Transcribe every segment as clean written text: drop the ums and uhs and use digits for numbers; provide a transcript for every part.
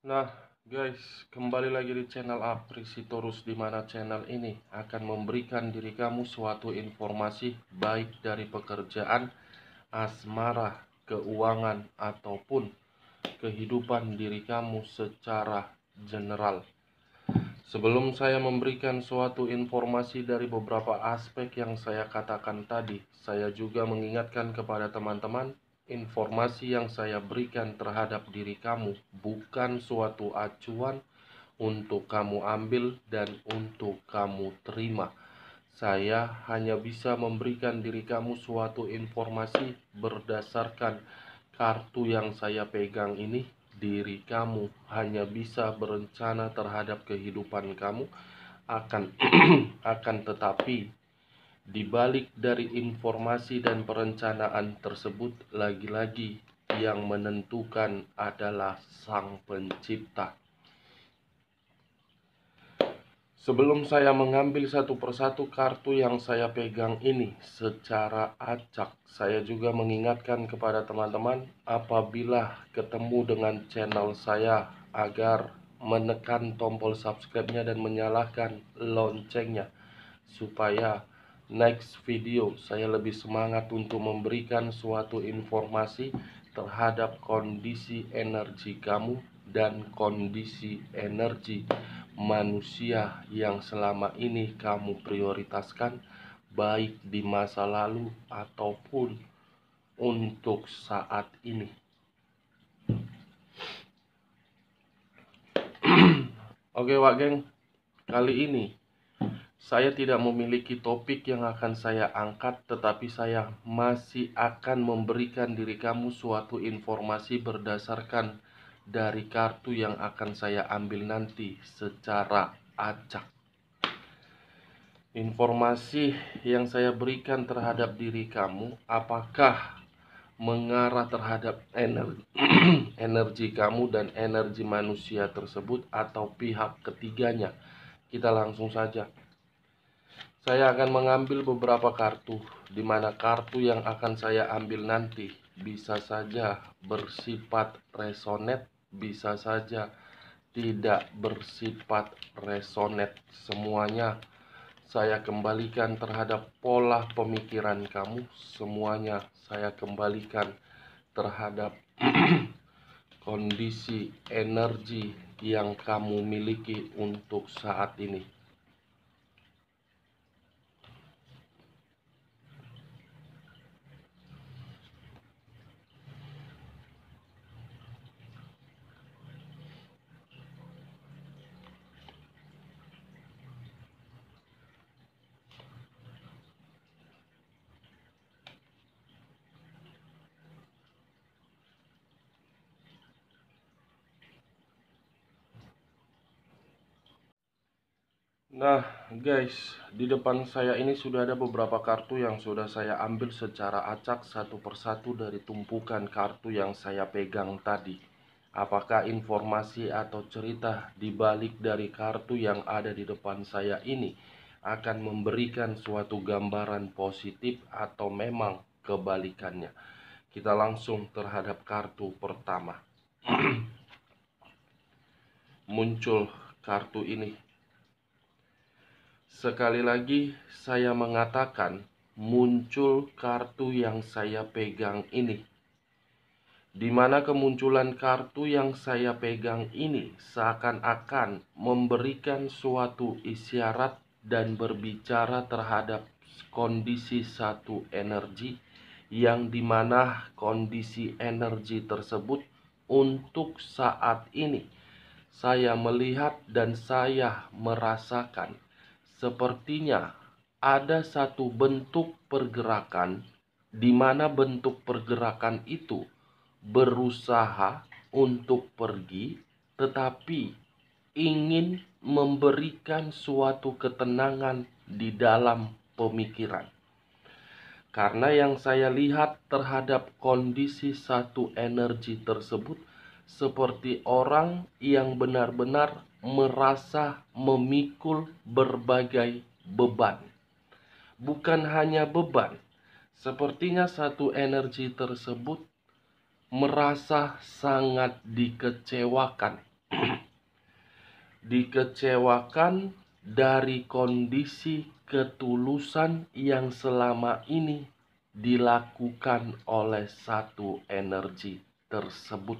Nah, guys, kembali lagi di channel Aprisitorus, di mana channel ini akan memberikan diri kamu suatu informasi baik dari pekerjaan, asmara, keuangan, ataupun kehidupan diri kamu secara general. Sebelum saya memberikan suatu informasi dari beberapa aspek yang saya katakan tadi, saya juga mengingatkan kepada teman-teman, informasi yang saya berikan terhadap diri kamu bukan suatu acuan untuk kamu ambil dan untuk kamu terima. Saya hanya bisa memberikan diri kamu suatu informasi berdasarkan kartu yang saya pegang ini. Diri kamu hanya bisa berencana terhadap kehidupan kamu, akan akan tetapi di balik dari informasi dan perencanaan tersebut, lagi-lagi yang menentukan adalah Sang Pencipta. Sebelum saya mengambil satu persatu kartu yang saya pegang ini secara acak, saya juga mengingatkan kepada teman-teman apabila ketemu dengan channel saya agar menekan tombol subscribe-nya dan menyalakan loncengnya, supaya next video saya lebih semangat untuk memberikan suatu informasi terhadap kondisi energi kamu dan kondisi energi manusia yang selama ini kamu prioritaskan, baik di masa lalu ataupun untuk saat ini. Oke Wak Geng, kali ini saya tidak memiliki topik yang akan saya angkat, tetapi saya masih akan memberikan diri kamu suatu informasi berdasarkan dari kartu yang akan saya ambil nanti secara acak. Informasi yang saya berikan terhadap diri kamu apakah mengarah terhadap energi kamu dan energi manusia tersebut atau pihak ketiganya? Kita langsung saja. Saya akan mengambil beberapa kartu, di mana kartu yang akan saya ambil nanti bisa saja bersifat resonate, bisa saja tidak bersifat resonate. Semuanya saya kembalikan terhadap pola pemikiran kamu, semuanya saya kembalikan terhadap kondisi energi yang kamu miliki untuk saat ini. Nah guys, di depan saya ini sudah ada beberapa kartu yang sudah saya ambil secara acak satu persatu dari tumpukan kartu yang saya pegang tadi. Apakah informasi atau cerita di balik dari kartu yang ada di depan saya ini akan memberikan suatu gambaran positif atau memang kebalikannya? Kita langsung terhadap kartu pertama. Muncul kartu ini. Sekali lagi saya mengatakan, muncul kartu yang saya pegang ini. Di mana kemunculan kartu yang saya pegang ini seakan-akan memberikan suatu isyarat dan berbicara terhadap kondisi satu energi, yang dimana kondisi energi tersebut untuk saat ini saya melihat dan saya merasakan sepertinya ada satu bentuk pergerakan, di mana bentuk pergerakan itu berusaha untuk pergi, tetapi ingin memberikan suatu ketenangan di dalam pemikiran. Karena yang saya lihat terhadap kondisi satu energi tersebut, seperti orang yang benar-benar merasa memikul berbagai beban. Bukan hanya beban, sepertinya satu energi tersebut merasa sangat dikecewakan. dikecewakan dari kondisi ketulusan yang selama ini dilakukan oleh satu energi tersebut.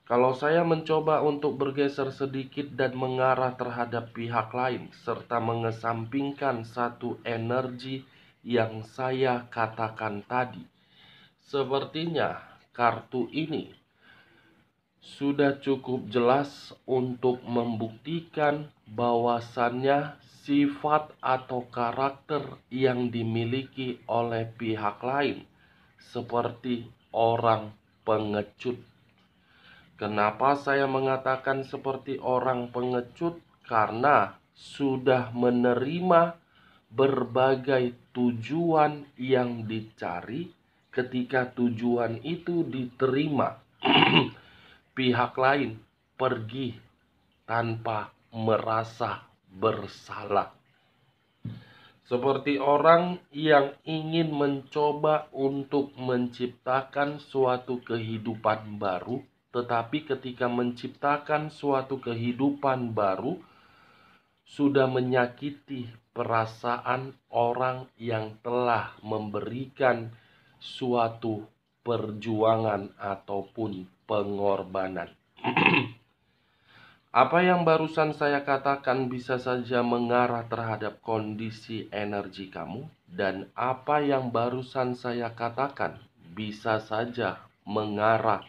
Kalau saya mencoba untuk bergeser sedikit dan mengarah terhadap pihak lain, serta mengesampingkan satu energi yang saya katakan tadi, sepertinya kartu ini sudah cukup jelas untuk membuktikan bahwasannya sifat atau karakter yang dimiliki oleh pihak lain seperti orang pengecut. Kenapa saya mengatakan seperti orang pengecut? Karena sudah menerima berbagai tujuan yang dicari. Ketika tujuan itu diterima, pihak lain pergi tanpa merasa bersalah. Seperti orang yang ingin mencoba untuk menciptakan suatu kehidupan baru, tetapi ketika menciptakan suatu kehidupan baru, sudah menyakiti perasaan orang yang telah memberikan suatu perjuangan ataupun pengorbanan. Apa yang barusan saya katakan bisa saja mengarah terhadap kondisi energi kamu, dan apa yang barusan saya katakan bisa saja mengarah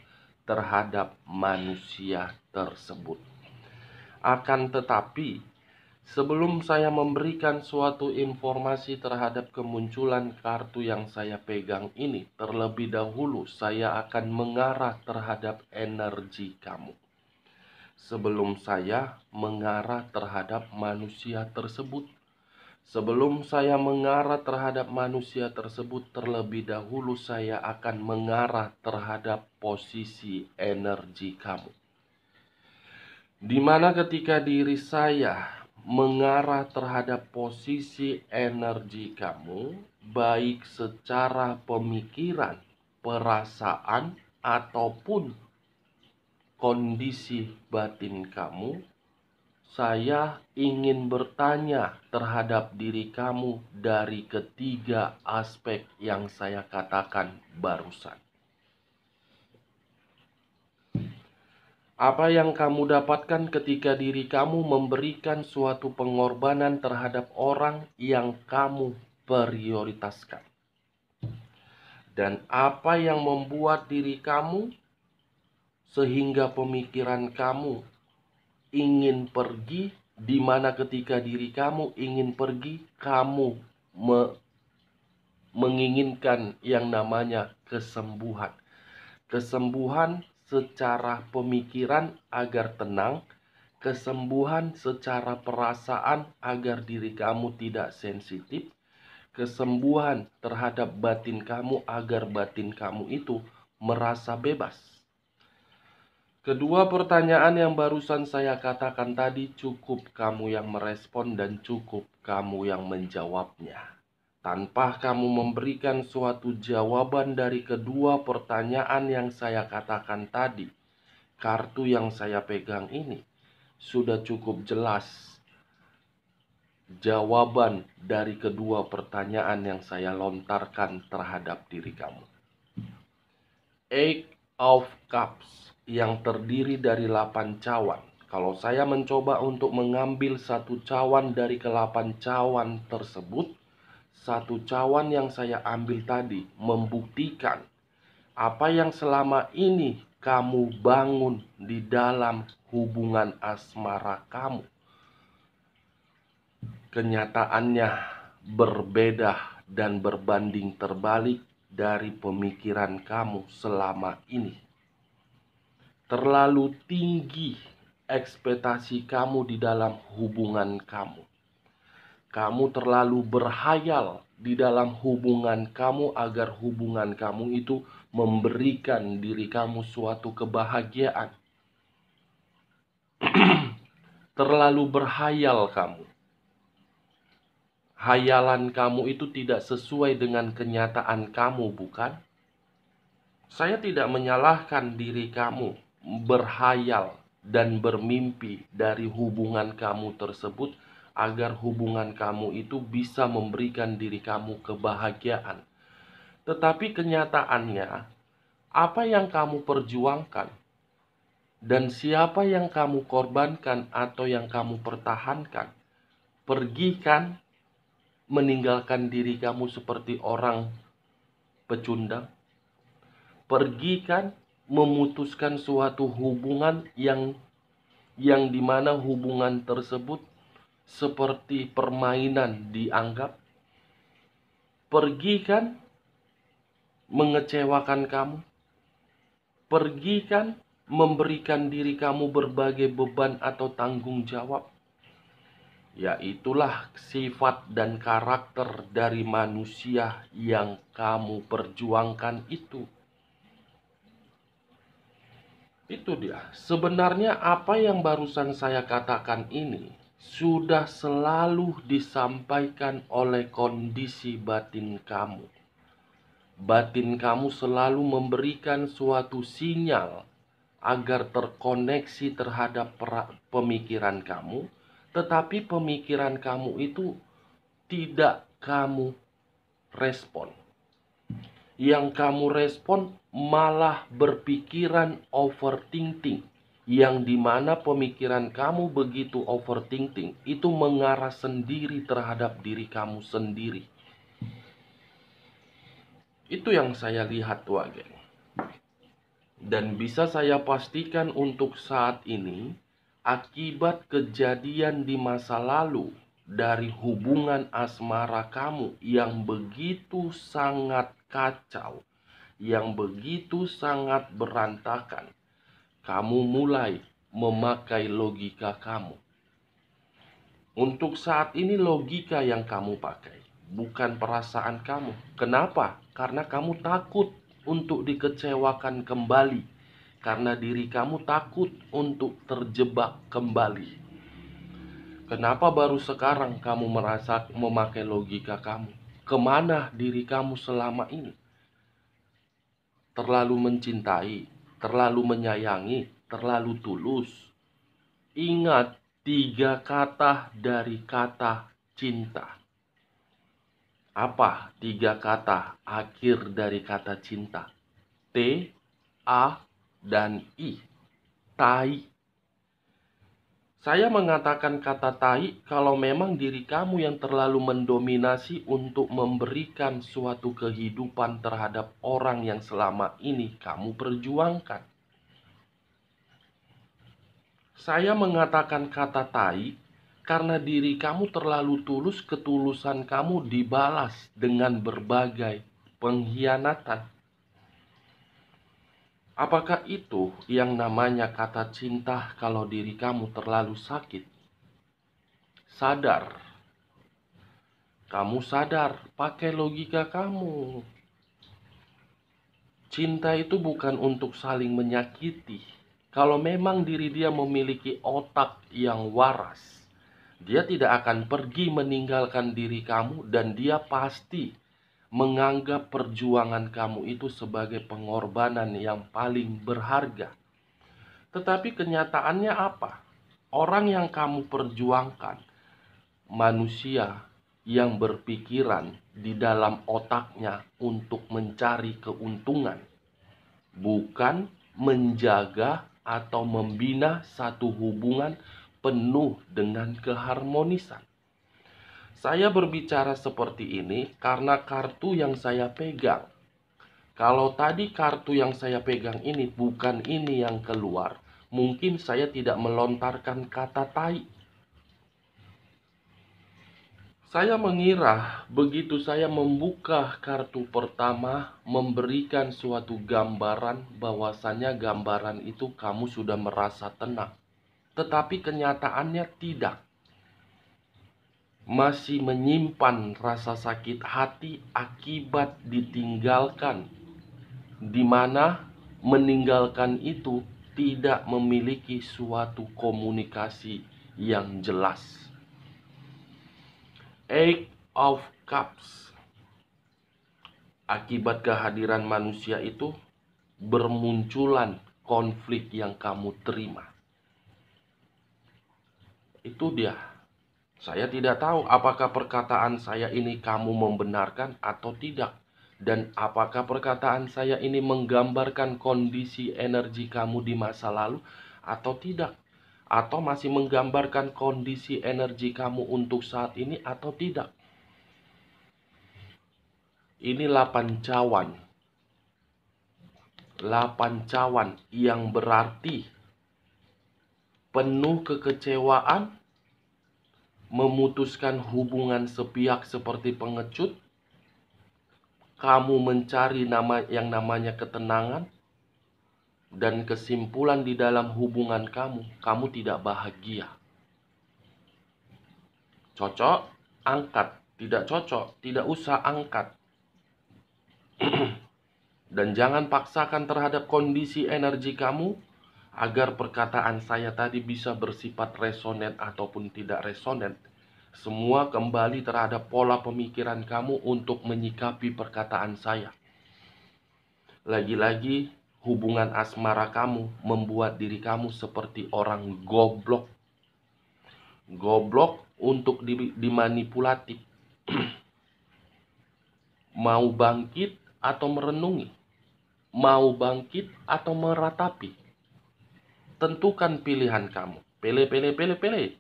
terhadap manusia tersebut. Akan tetapi, sebelum saya memberikan suatu informasi terhadap kemunculan kartu yang saya pegang ini, terlebih dahulu saya akan mengarah terhadap energi kamu. Sebelum saya mengarah terhadap manusia tersebut, sebelum saya mengarah terhadap manusia tersebut, terlebih dahulu saya akan mengarah terhadap posisi energi kamu. Di mana ketika diri saya mengarah terhadap posisi energi kamu, baik secara pemikiran, perasaan, ataupun kondisi batin kamu, saya ingin bertanya terhadap diri kamu dari ketiga aspek yang saya katakan barusan. Apa yang kamu dapatkan ketika diri kamu memberikan suatu pengorbanan terhadap orang yang kamu prioritaskan? Dan apa yang membuat diri kamu sehingga pemikiran kamu ingin pergi, di mana ketika diri kamu ingin pergi, kamu menginginkan yang namanya kesembuhan. Kesembuhan secara pemikiran agar tenang, kesembuhan secara perasaan agar diri kamu tidak sensitif, kesembuhan terhadap batin kamu agar batin kamu itu merasa bebas. Kedua pertanyaan yang barusan saya katakan tadi cukup kamu yang merespon dan cukup kamu yang menjawabnya. Tanpa kamu memberikan suatu jawaban dari kedua pertanyaan yang saya katakan tadi, kartu yang saya pegang ini sudah cukup jelas jawaban dari kedua pertanyaan yang saya lontarkan terhadap diri kamu. Eight of Cups yang terdiri dari 8 cawan. Kalau saya mencoba untuk mengambil satu cawan dari ke-8 cawan tersebut, satu cawan yang saya ambil tadi membuktikan apa yang selama ini kamu bangun di dalam hubungan asmara kamu. Kenyataannya berbeda dan berbanding terbalik dari pemikiran kamu selama ini. Terlalu tinggi ekspektasi kamu di dalam hubungan kamu. Kamu terlalu berhayal di dalam hubungan kamu agar hubungan kamu itu memberikan diri kamu suatu kebahagiaan. Terlalu berhayal kamu. Hayalan kamu itu tidak sesuai dengan kenyataan kamu, bukan? Saya tidak menyalahkan diri kamu berhayal dan bermimpi dari hubungan kamu tersebut, agar hubungan kamu itu bisa memberikan diri kamu kebahagiaan. Tetapi kenyataannya, apa yang kamu perjuangkan dan siapa yang kamu korbankan atau yang kamu pertahankan, pergi kan meninggalkan diri kamu seperti orang pecundang. Pergi kan memutuskan suatu hubungan yang dimana hubungan tersebut seperti permainan dianggap. Pergi kan mengecewakan kamu. Pergi kan memberikan diri kamu berbagai beban atau tanggung jawab. Ya, itulah sifat dan karakter dari manusia yang kamu perjuangkan itu. Itu dia. Sebenarnya apa yang barusan saya katakan ini sudah selalu disampaikan oleh kondisi batin kamu. Batin kamu selalu memberikan suatu sinyal agar terkoneksi terhadap pemikiran kamu, tetapi pemikiran kamu itu tidak kamu respon. Yang kamu respon malah berpikiran overthinking, yang dimana pemikiran kamu begitu overthinking itu mengarah sendiri terhadap diri kamu sendiri. Itu yang saya lihat, tuh, geng. Dan bisa saya pastikan untuk saat ini, akibat kejadian di masa lalu dari hubungan asmara kamu yang begitu sangat kacau, yang begitu sangat berantakan, kamu mulai memakai logika kamu. Untuk saat ini logika yang kamu pakai, bukan perasaan kamu. Kenapa? Karena kamu takut untuk dikecewakan kembali. Karena diri kamu takut untuk terjebak kembali. Kenapa baru sekarang kamu merasa memakai logika kamu? Kemana diri kamu selama ini? Terlalu mencintai, terlalu menyayangi, terlalu tulus. Ingat 3 kata dari kata cinta. Apa 3 kata akhir dari kata cinta? T, A, dan I. Tai. Saya mengatakan kata tai kalau memang diri kamu yang terlalu mendominasi untuk memberikan suatu kehidupan terhadap orang yang selama ini kamu perjuangkan. Saya mengatakan kata tai karena diri kamu terlalu tulus, ketulusan kamu dibalas dengan berbagai pengkhianatan. Apakah itu yang namanya kata cinta kalau diri kamu terlalu sakit? Sadar. Kamu sadar, pakai logika kamu. Cinta itu bukan untuk saling menyakiti. Kalau memang diri dia memiliki otak yang waras, dia tidak akan pergi meninggalkan diri kamu, dan dia pasti menganggap perjuangan kamu itu sebagai pengorbanan yang paling berharga. Tetapi kenyataannya apa? Orang yang kamu perjuangkan, manusia yang berpikiran di dalam otaknya untuk mencari keuntungan, bukan menjaga atau membina satu hubungan penuh dengan keharmonisan. Saya berbicara seperti ini karena kartu yang saya pegang. Kalau tadi kartu yang saya pegang ini bukan ini yang keluar, mungkin saya tidak melontarkan kata tai. Saya mengira begitu saya membuka kartu pertama, memberikan suatu gambaran bahwasanya gambaran itu kamu sudah merasa tenang. Tetapi kenyataannya tidak. Masih menyimpan rasa sakit hati akibat ditinggalkan, di mana meninggalkan itu tidak memiliki suatu komunikasi yang jelas. Eight of Cups. Akibat kehadiran manusia itu bermunculan konflik yang kamu terima. Itu dia. Saya tidak tahu apakah perkataan saya ini kamu membenarkan atau tidak. Dan apakah perkataan saya ini menggambarkan kondisi energi kamu di masa lalu atau tidak. Atau masih menggambarkan kondisi energi kamu untuk saat ini atau tidak. Ini 8 cawan. 8 cawan yang berarti penuh kekecewaan, memutuskan hubungan sepihak seperti pengecut, kamu mencari yang namanya ketenangan, dan kesimpulan di dalam hubungan kamu tidak bahagia. Cocok, angkat. Tidak cocok, tidak usah angkat. Dan jangan paksakan terhadap kondisi energi kamu, agar perkataan saya tadi bisa bersifat resonan ataupun tidak resonan. Semua kembali terhadap pola pemikiran kamu untuk menyikapi perkataan saya. Lagi-lagi, hubungan asmara kamu membuat diri kamu seperti orang goblok. Goblok untuk dimanipulatif. Mau bangkit atau merenungi? Mau bangkit atau meratapi? Tentukan pilihan kamu. Pilih. 3.000,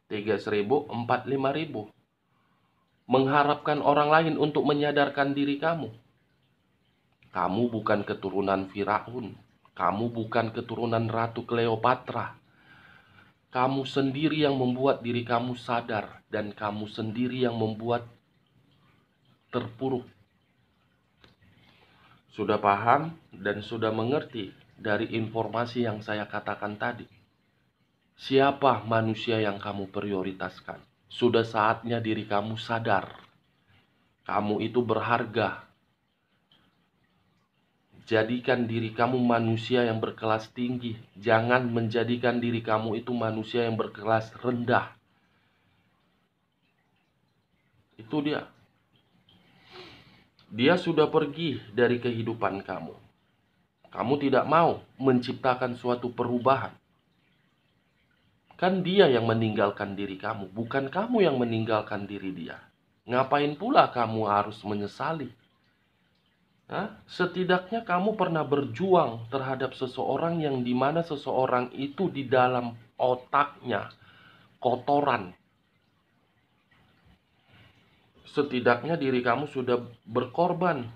4.000, 5.000. Mengharapkan orang lain untuk menyadarkan diri kamu. Kamu bukan keturunan Firaun. Kamu bukan keturunan Ratu Cleopatra. Kamu sendiri yang membuat diri kamu sadar. Dan kamu sendiri yang membuat terpuruk. Sudah paham dan sudah mengerti dari informasi yang saya katakan tadi? Siapa manusia yang kamu prioritaskan? Sudah saatnya diri kamu sadar. Kamu itu berharga. Jadikan diri kamu manusia yang berkelas tinggi. Jangan menjadikan diri kamu itu manusia yang berkelas rendah. Itu dia. Dia sudah pergi dari kehidupan kamu. Kamu tidak mau menciptakan suatu perubahan. Kan dia yang meninggalkan diri kamu, bukan kamu yang meninggalkan diri dia. Ngapain pula kamu harus menyesali? Setidaknya kamu pernah berjuang terhadap seseorang yang dimana seseorang itu di dalam otaknya kotoran. Setidaknya diri kamu sudah berkorban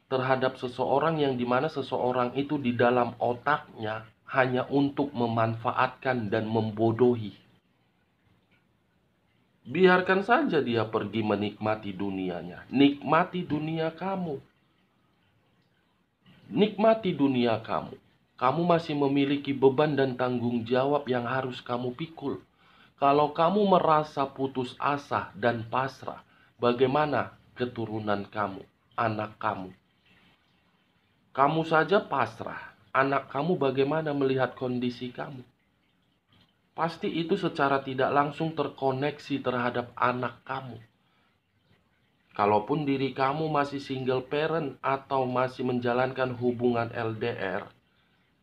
terhadap seseorang yang dimana seseorang itu di dalam otaknya hanya untuk memanfaatkan dan membodohi. Biarkan saja dia pergi menikmati dunianya. Nikmati dunia kamu. Nikmati dunia kamu. Kamu masih memiliki beban dan tanggung jawab yang harus kamu pikul. Kalau kamu merasa putus asa dan pasrah, bagaimana keturunan kamu, anak kamu? Kamu saja pasrah. Anak kamu bagaimana melihat kondisi kamu? Pasti itu secara tidak langsung terkoneksi terhadap anak kamu. Kalaupun diri kamu masih single parent atau masih menjalankan hubungan LDR,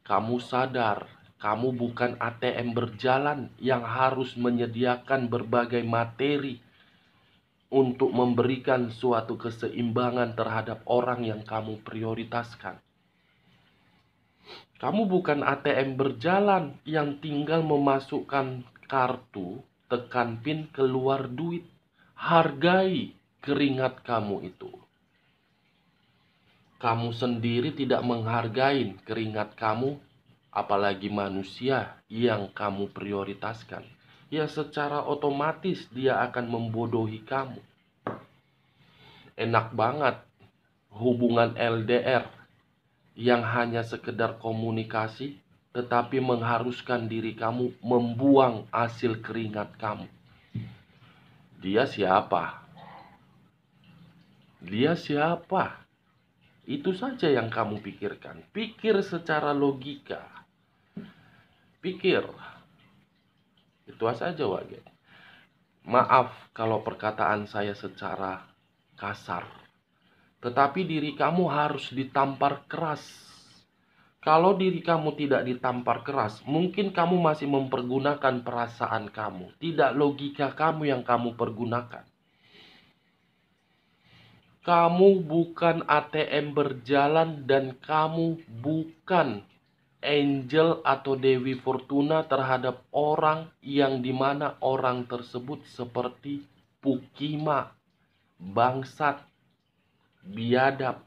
kamu sadar, kamu bukan ATM berjalan yang harus menyediakan berbagai materi untuk memberikan suatu keseimbangan terhadap orang yang kamu prioritaskan. Kamu bukan ATM berjalan yang tinggal memasukkan kartu, tekan PIN, keluar duit. Hargai keringat kamu itu. Kamu sendiri tidak menghargai keringat kamu, apalagi manusia yang kamu prioritaskan. Ya secara otomatis dia akan membodohi kamu. Enak banget hubungan LDR yang hanya sekedar komunikasi, tetapi mengharuskan diri kamu membuang hasil keringat kamu. Dia siapa? Dia siapa? Itu saja yang kamu pikirkan. Pikir secara logika. Pikir. Itu saja, Wage. Maaf kalau perkataan saya secara kasar. Tetapi diri kamu harus ditampar keras. Kalau diri kamu tidak ditampar keras, mungkin kamu masih mempergunakan perasaan kamu, tidak logika kamu yang kamu pergunakan. Kamu bukan ATM berjalan dan kamu bukan angel atau Dewi Fortuna terhadap orang yang dimana orang tersebut seperti pukima, bangsat, biadab.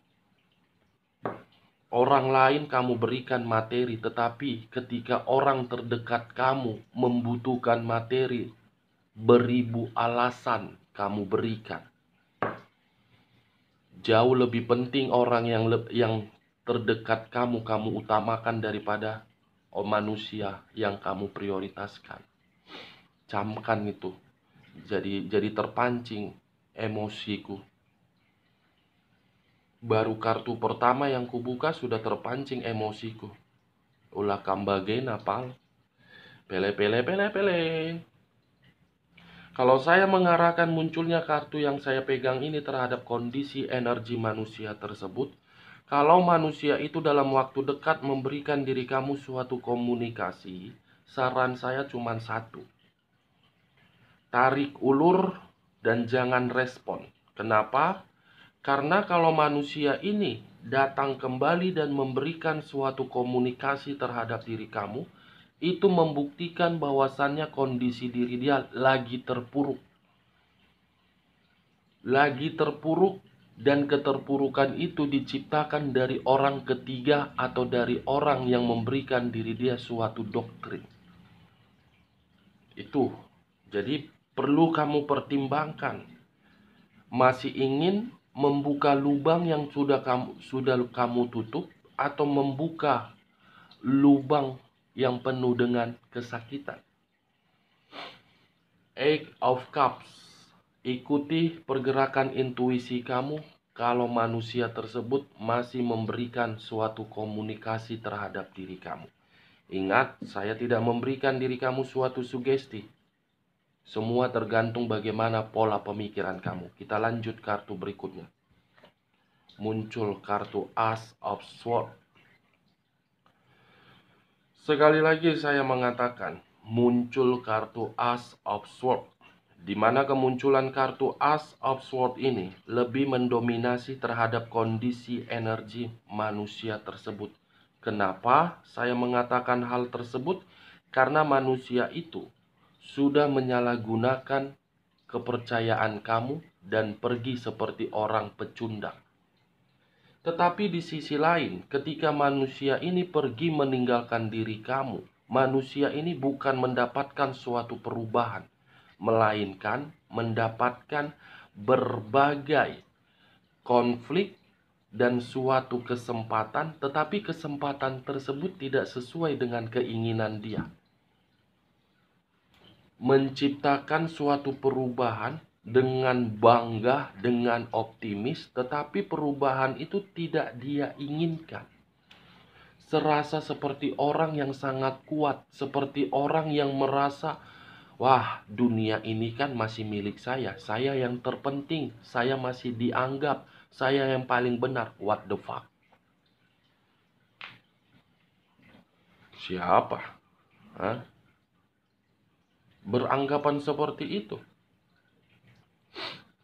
Orang lain kamu berikan materi, tetapi ketika orang terdekat kamu membutuhkan materi, beribu alasan kamu berikan. Jauh lebih penting orang yang terdekat kamu utamakan daripada manusia yang kamu prioritaskan. Camkan itu. Jadi terpancing emosiku. Baru kartu pertama yang kubuka sudah terpancing emosiku. Ulah kambage napal. Pele. Kalau saya mengarahkan munculnya kartu yang saya pegang ini terhadap kondisi energi manusia tersebut, kalau manusia itu dalam waktu dekat memberikan diri kamu suatu komunikasi, saran saya cuma satu. Tarik ulur dan jangan respon. Kenapa? Karena kalau manusia ini datang kembali dan memberikan suatu komunikasi terhadap diri kamu, itu membuktikan bahwasannya kondisi diri dia lagi terpuruk. Lagi terpuruk, dan keterpurukan itu diciptakan dari orang ketiga atau dari orang yang memberikan diri dia suatu doktrin. Itu. Jadi perlu kamu pertimbangkan. Masih ingin membuka lubang yang sudah kamu tutup atau membuka lubang yang penuh dengan kesakitan? Eight of Cups. Ikuti pergerakan intuisi kamu kalau manusia tersebut masih memberikan suatu komunikasi terhadap diri kamu. Ingat, saya tidak memberikan diri kamu suatu sugesti. Semua tergantung bagaimana pola pemikiran kamu. Kita lanjut kartu berikutnya. Muncul kartu Ace of Swords. Sekali lagi saya mengatakan, muncul kartu Ace of Swords. Di mana kemunculan kartu Ace of Swords ini lebih mendominasi terhadap kondisi energi manusia tersebut. Kenapa saya mengatakan hal tersebut? Karena manusia itu sudah menyalahgunakan kepercayaan kamu dan pergi seperti orang pecundang. Tetapi di sisi lain, ketika manusia ini pergi meninggalkan diri kamu, manusia ini bukan mendapatkan suatu perubahan, melainkan mendapatkan berbagai konflik dan suatu kesempatan, tetapi kesempatan tersebut tidak sesuai dengan keinginan dia. Menciptakan suatu perubahan dengan bangga, dengan optimis, tetapi perubahan itu tidak dia inginkan. Serasa seperti orang yang sangat kuat, seperti orang yang merasa, wah, dunia ini kan masih milik saya yang terpenting, saya masih dianggap, saya yang paling benar. What the fuck? Siapa? Hah? Beranggapan seperti itu.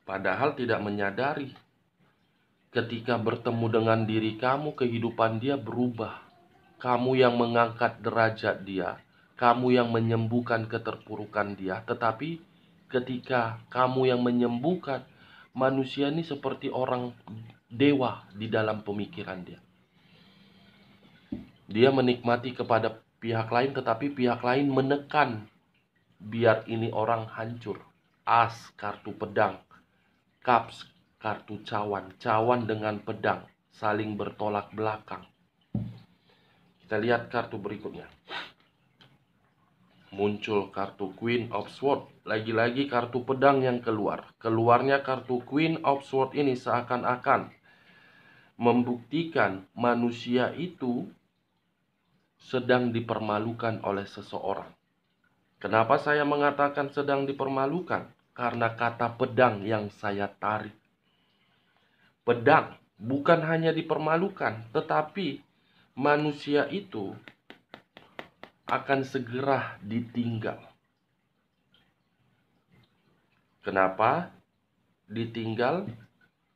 Padahal tidak menyadari ketika bertemu dengan diri kamu, kehidupan dia berubah. Kamu yang mengangkat derajat dia, kamu yang menyembuhkan keterpurukan dia. Tetapi ketika kamu yang menyembuhkan, manusia ini seperti orang dewa di dalam pemikiran dia. Dia menikmati kepada pihak lain, tetapi pihak lain menekan biar ini orang hancur. As, kartu pedang. Cups, kartu cawan. Cawan dengan pedang saling bertolak belakang. Kita lihat kartu berikutnya. Muncul kartu Queen of Swords. Lagi-lagi kartu pedang yang keluar. Keluarnya kartu Queen of Swords ini seakan-akan membuktikan manusia itu sedang dipermalukan oleh seseorang. Kenapa saya mengatakan sedang dipermalukan? Karena kata pedang yang saya tarik. Pedang bukan hanya dipermalukan, tetapi manusia itu akan segera ditinggal. Kenapa ditinggal?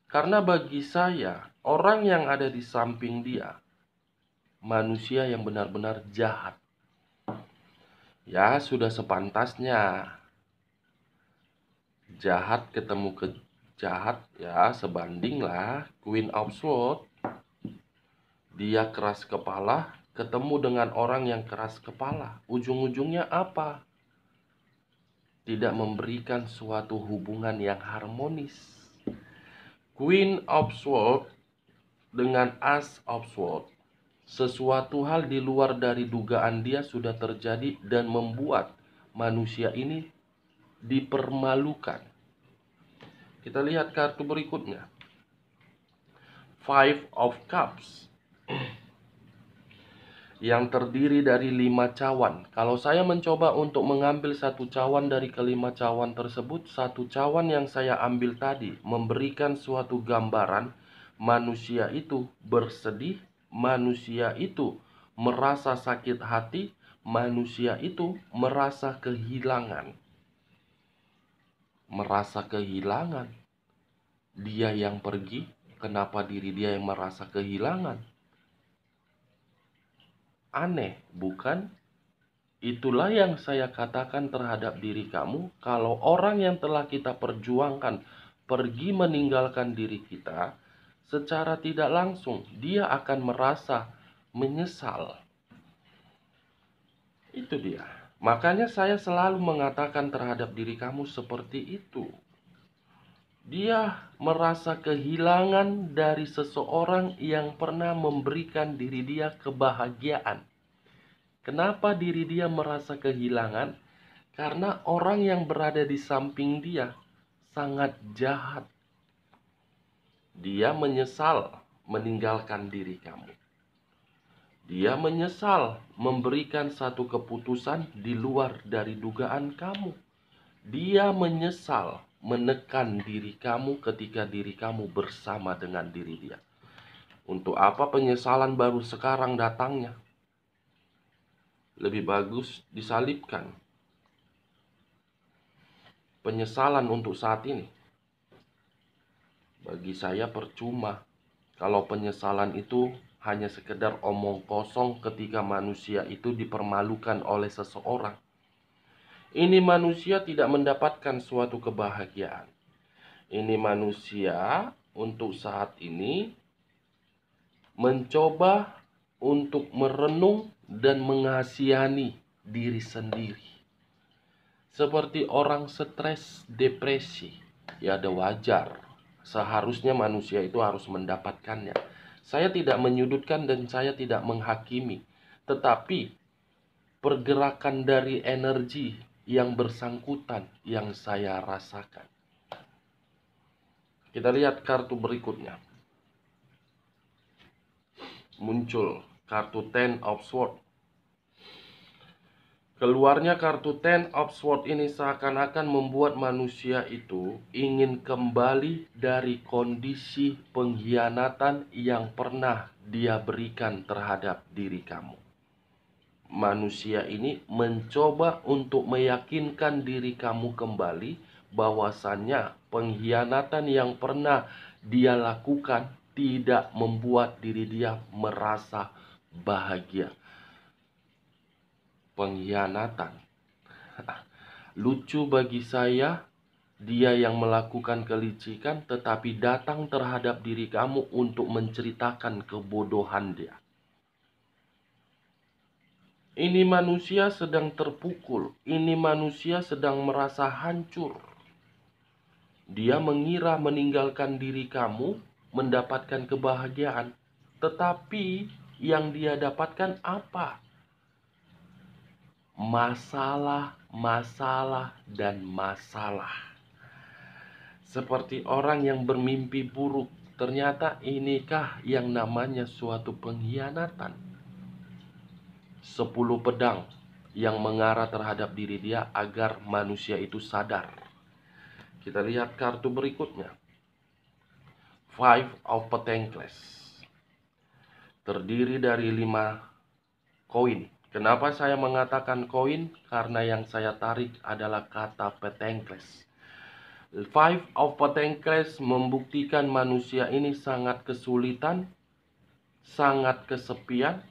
Karena bagi saya, orang yang ada di samping dia, manusia yang benar-benar jahat. Ya, sudah sepantasnya. Jahat ketemu ke jahat, ya sebandinglah Queen of Swords. Dia keras kepala, ketemu dengan orang yang keras kepala. Ujung-ujungnya apa? Tidak memberikan suatu hubungan yang harmonis. Queen of Swords dengan Ace of Swords, sesuatu hal di luar dari dugaan dia sudah terjadi dan membuat manusia ini dipermalukan. Kita lihat kartu berikutnya. Five of Cups yang terdiri dari 5 cawan. Kalau saya mencoba untuk mengambil satu cawan dari kelima cawan tersebut, satu cawan yang saya ambil tadi memberikan suatu gambaran manusia itu bersedih, manusia itu merasa sakit hati, manusia itu merasa kehilangan. Merasa kehilangan. Dia yang pergi, kenapa diri dia yang merasa kehilangan? Aneh, bukan? Itulah yang saya katakan terhadap diri kamu. Kalau orang yang telah kita perjuangkan pergi meninggalkan diri kita, secara tidak langsung dia akan merasa menyesal. Itu dia. Makanya saya selalu mengatakan terhadap diri kamu seperti itu. Dia merasa kehilangan dari seseorang yang pernah memberikan diri dia kebahagiaan. Kenapa diri dia merasa kehilangan? Karena orang yang berada di samping dia sangat jahat. Dia menyesal meninggalkan diri kamu. Dia menyesal memberikan satu keputusan di luar dari dugaan kamu. Dia menyesal menekan diri kamu ketika diri kamu bersama dengan diri dia. Untuk apa penyesalan baru sekarang datangnya? Lebih bagus disalibkan. Penyesalan untuk saat ini, bagi saya percuma. Kalau penyesalan itu hanya sekedar omong kosong ketika manusia itu dipermalukan oleh seseorang. Ini manusia tidak mendapatkan suatu kebahagiaan. Ini manusia untuk saat ini mencoba untuk merenung dan mengasihani diri sendiri. Seperti orang stres, depresi, ya ada wajar. Seharusnya manusia itu harus mendapatkannya. Saya tidak menyudutkan dan saya tidak menghakimi. Tetapi pergerakan dari energi yang bersangkutan yang saya rasakan. Kita lihat kartu berikutnya. Muncul kartu Ten of Swords. Keluarnya kartu Ten of Swords ini seakan-akan membuat manusia itu ingin kembali dari kondisi pengkhianatan yang pernah dia berikan terhadap diri kamu. Manusia ini mencoba untuk meyakinkan diri kamu kembali bahwasannya pengkhianatan yang pernah dia lakukan tidak membuat diri dia merasa bahagia. Pengkhianatan. Lucu bagi saya, dia yang melakukan kelicikan tetapi datang terhadap diri kamu untuk menceritakan kebodohan dia. Ini manusia sedang terpukul. Ini manusia sedang merasa hancur. Dia mengira meninggalkan diri kamu mendapatkan kebahagiaan. Tetapi yang dia dapatkan apa? Masalah, masalah, dan masalah. Seperti orang yang bermimpi buruk. Ternyata inikah yang namanya suatu pengkhianatan. 10 pedang yang mengarah terhadap diri dia agar manusia itu sadar. Kita lihat kartu berikutnya. Five of Pentacles. terdiri dari 5 koin. Kenapa saya mengatakan koin? Karena yang saya tarik adalah kata Petengkles. Five of Petengkles membuktikan manusia ini sangat kesulitan, sangat kesepian,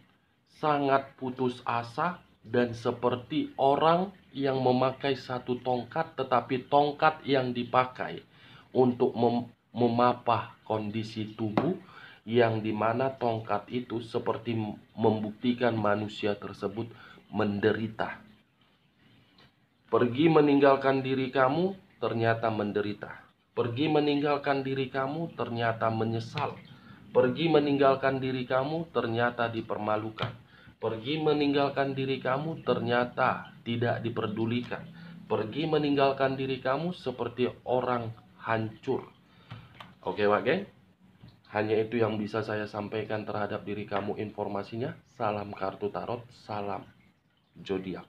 sangat putus asa, dan seperti orang yang memakai satu tongkat, tetapi tongkat yang dipakai untuk memapah kondisi tubuh, yang dimana tongkat itu seperti membuktikan manusia tersebut menderita. Pergi meninggalkan diri kamu, ternyata menderita. Pergi meninggalkan diri kamu, ternyata menyesal. Pergi meninggalkan diri kamu, ternyata dipermalukan. Pergi meninggalkan diri kamu, ternyata tidak diperdulikan. Pergi meninggalkan diri kamu seperti orang hancur. Oke, Pak geng? Hanya itu yang bisa saya sampaikan terhadap diri kamu informasinya. Salam kartu tarot, salam zodiak.